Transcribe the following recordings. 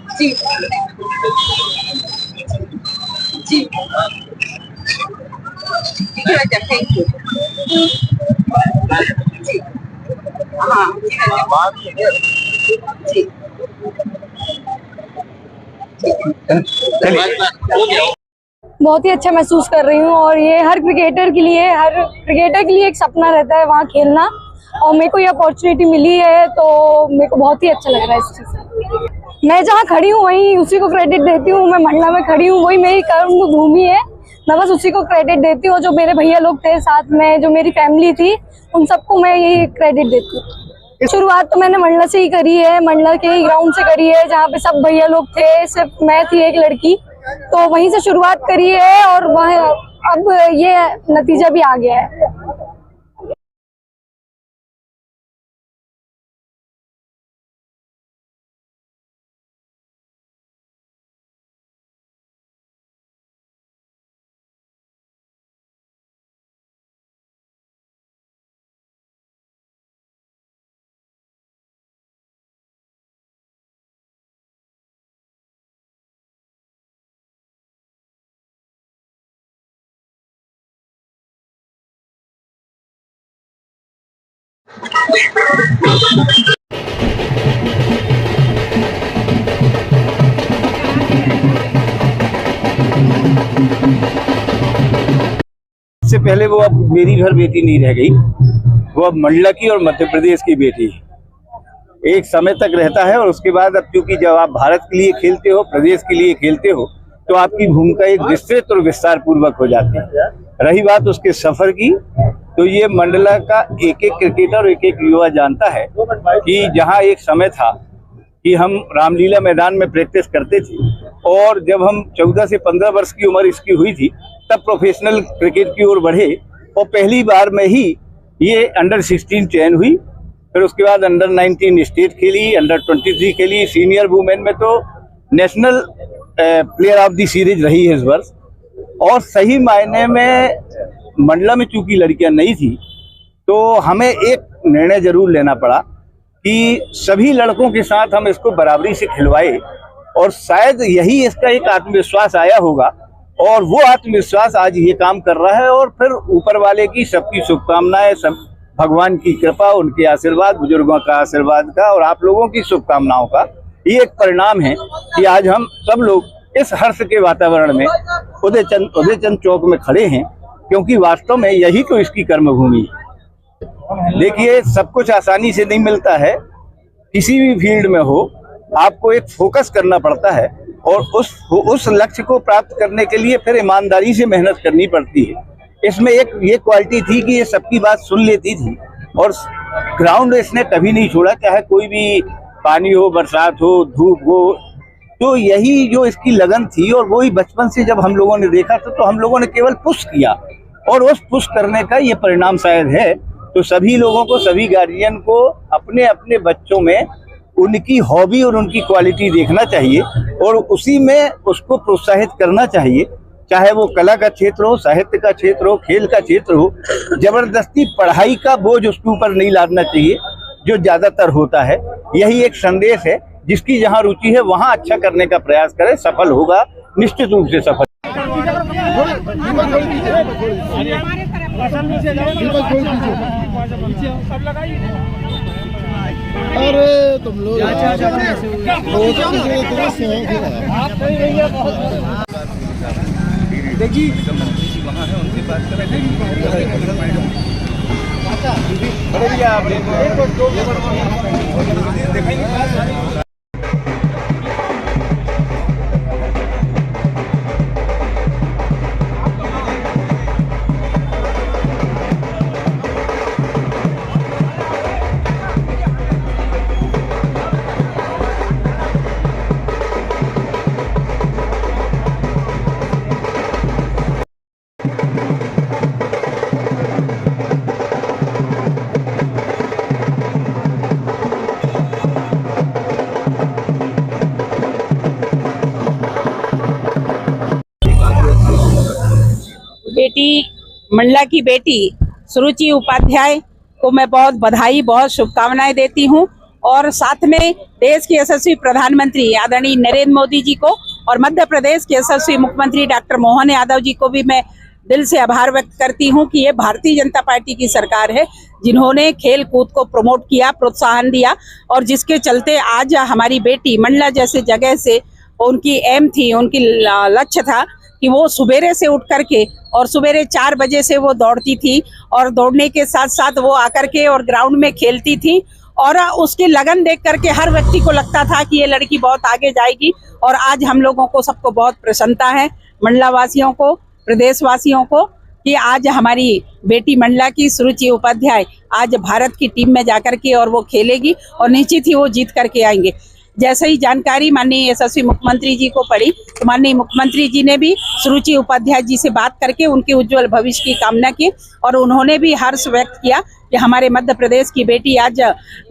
जी जी ठीक है madam, thank you. जी हाँ जी बहुत ही अच्छा महसूस कर रही हूँ। और ये हर क्रिकेटर के लिए एक सपना रहता है वहाँ खेलना, और मेरे को ये अपॉर्चुनिटी मिली है तो मेरे को बहुत ही अच्छा लग रहा है इस चीज़ से। मैं जहाँ खड़ी हूँ वहीं उसी को क्रेडिट देती हूँ। मैं मंडला में खड़ी हूँ, वही मेरी कर्म भूमि है, मैं बस उसी को क्रेडिट देती हूँ। जो मेरे भैया लोग थे साथ में, जो मेरी फैमिली थी, उन सबको मैं यही क्रेडिट देती हूँ। शुरुआत तो मैंने मंडला से ही करी है, मंडला के ही ग्राउंड से करी है, जहाँ पे सब भैया लोग थे, सिर्फ मैं थी एक लड़की, तो वहीं से शुरुआत करी है और वह अब ये नतीजा भी आ गया है। इससे पहले वो अब मेरी घर बेटी नहीं रह गई, वो अब मंडला की और मध्य प्रदेश की बेटी एक समय तक रहता है। और उसके बाद अब क्योंकि जब आप भारत के लिए खेलते हो, प्रदेश के लिए खेलते हो, तो आपकी भूमिका एक विस्तृत और विस्तार पूर्वक हो जाती है। रही बात उसके सफर की, तो ये मंडला का एक एक क्रिकेटर, एक एक युवा जानता है कि जहां एक समय था कि हम रामलीला मैदान में प्रैक्टिस करते थे, और जब हम 14 से 15 वर्ष की उम्र इसकी हुई थी तब प्रोफेशनल क्रिकेट की ओर बढ़े, और पहली बार में ही ये अंडर 16 चयन हुई। फिर उसके बाद अंडर 19 स्टेट खेली, अंडर 23 खेली, सीनियर वुमेन में तो national player of the series रही है इस वर्ष। और सही मायने में मंडला में चूंकि लड़कियां नहीं थी, तो हमें एक निर्णय जरूर लेना पड़ा कि सभी लड़कों के साथ हम इसको बराबरी से खिलवाए, और शायद यही इसका एक आत्मविश्वास आया होगा, और वो आत्मविश्वास आज ये काम कर रहा है। और फिर ऊपर वाले की सबकी शुभकामनाएं, सब भगवान की कृपा, उनके आशीर्वाद, बुजुर्गों का आशीर्वाद का, और आप लोगों की शुभकामनाओं का, ये एक परिणाम है कि आज हम सब लोग इस हर्ष के वातावरण में उदयचंद चौक में खड़े हैं, क्योंकि वास्तव में यही तो इसकी कर्मभूमि है। देखिए, सब कुछ आसानी से नहीं मिलता है। किसी भी फील्ड में हो, आपको एक फोकस करना पड़ता है और उस लक्ष्य को प्राप्त करने के लिए फिर ईमानदारी से मेहनत करनी पड़ती है। इसमें एक ये क्वालिटी थी कि ये सबकी बात सुन लेती थी और ग्राउंड इसने कभी नहीं छोड़ा, चाहे कोई भी पानी हो, बरसात हो, धूप हो। तो यही जो इसकी लगन थी और वही बचपन से जब हम लोगों ने देखा तो हम लोगों ने केवल पुश किया और उस पुश करने का ये परिणाम शायद है। तो सभी लोगों को, सभी गार्जियन को अपने अपने बच्चों में उनकी हॉबी और उनकी क्वालिटी देखना चाहिए और उसी में उसको प्रोत्साहित करना चाहिए, चाहे वो कला का क्षेत्र हो, साहित्य का क्षेत्र हो, खेल का क्षेत्र हो। जबरदस्ती पढ़ाई का बोझ उसके ऊपर नहीं लादना चाहिए, जो ज्यादातर होता है। यही एक संदेश है, जिसकी जहाँ रुचि है वहाँ अच्छा करने का प्रयास करे, सफल होगा, निश्चित रूप से सफल। अरे तुम लोग देखिए वहाँ है, उनसे बात करें। बेटी मंडला की बेटी सुरुचि उपाध्याय को मैं बहुत बधाई, बहुत शुभकामनाएं देती हूं और साथ में देश के यशस्वी प्रधानमंत्री आदरणीय नरेंद्र मोदी जी को और मध्य प्रदेश के यशस्वी मुख्यमंत्री डॉक्टर मोहन यादव जी को भी मैं दिल से आभार व्यक्त करती हूं कि ये भारतीय जनता पार्टी की सरकार है, जिन्होंने खेल कूद को प्रमोट किया, प्रोत्साहन दिया और जिसके चलते आज हमारी बेटी मंडला जैसे जगह से उनकी एम थी, उनकी लक्ष्य था कि वो सुबेरे से उठ करके और सुबेरे 4 बजे से वो दौड़ती थी और दौड़ने के साथ साथ वो आकर के और ग्राउंड में खेलती थी और उसकी लगन देख करके हर व्यक्ति को लगता था कि ये लड़की बहुत आगे जाएगी। और आज हम लोगों को सबको बहुत प्रसन्नता है, मंडला वासियों को, प्रदेश वासियों को, कि आज हमारी बेटी मंडला की सुरुचि उपाध्याय आज भारत की टीम में जाकर के और वो खेलेगी और निश्चित ही वो जीत करके आएंगे। जैसे ही जानकारी माननीय यशस्वी मुख्यमंत्री जी को पड़ी तो माननीय मुख्यमंत्री जी ने भी सुरुचि उपाध्याय जी से बात करके उनके उज्जवल भविष्य की कामना की और उन्होंने भी हर्ष व्यक्त किया कि हमारे मध्य प्रदेश की बेटी आज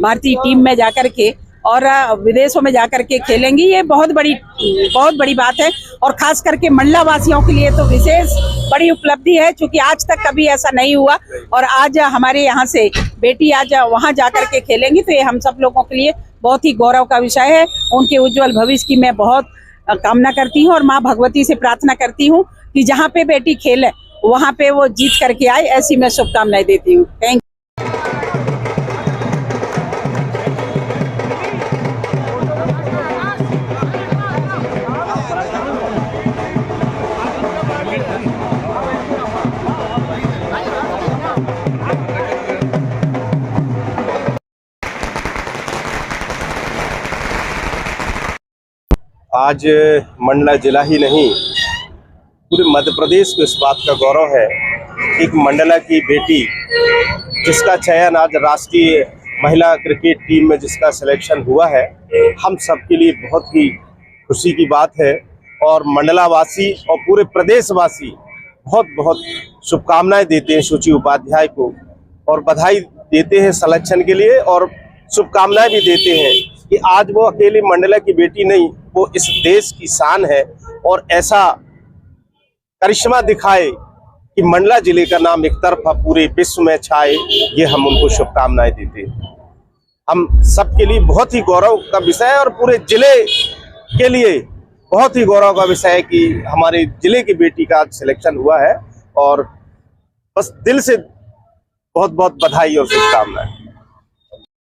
भारतीय टीम में जाकर के और विदेशों में जाकर के खेलेंगी। ये बहुत बड़ी बात है और खास करके मंडला वासियों के लिए तो विशेष बड़ी उपलब्धि है, क्योंकि आज तक कभी ऐसा नहीं हुआ और आज हमारे यहाँ से बेटी आज वहाँ जाकर के खेलेंगी तो ये हम सब लोगों के लिए बहुत ही गौरव का विषय है। उनके उज्जवल भविष्य की मैं बहुत कामना करती हूँ और माँ भगवती से प्रार्थना करती हूँ कि जहाँ पे बेटी खेले वहाँ पे वो जीत करके आए, ऐसी मैं शुभकामनाएं देती हूँ। Thank you. आज मंडला जिला ही नहीं, पूरे मध्य प्रदेश को इस बात का गौरव है कि एक मंडला की बेटी जिसका चयन आज राष्ट्रीय महिला क्रिकेट टीम में जिसका सिलेक्शन हुआ है, हम सबके लिए बहुत ही खुशी की बात है। और मंडला वासी और पूरे प्रदेशवासी बहुत बहुत शुभकामनाएं देते हैं सुरुचि उपाध्याय को और बधाई देते हैं सिलेक्शन के लिए और शुभकामनाएं भी देते हैं कि आज वो अकेली मंडला की बेटी नहीं, वो इस देश की शान है और ऐसा करिश्मा दिखाए कि मंडला जिले का नाम एक तरफा पूरे विश्व में छाए। ये हम उनको शुभकामनाएं देते हैं। हम सबके लिए बहुत ही गौरव का विषय है और पूरे जिले के लिए बहुत ही गौरव का विषय है कि हमारे जिले की बेटी का आज सिलेक्शन हुआ है और बस दिल से बहुत बहुत बधाई और शुभकामनाएं।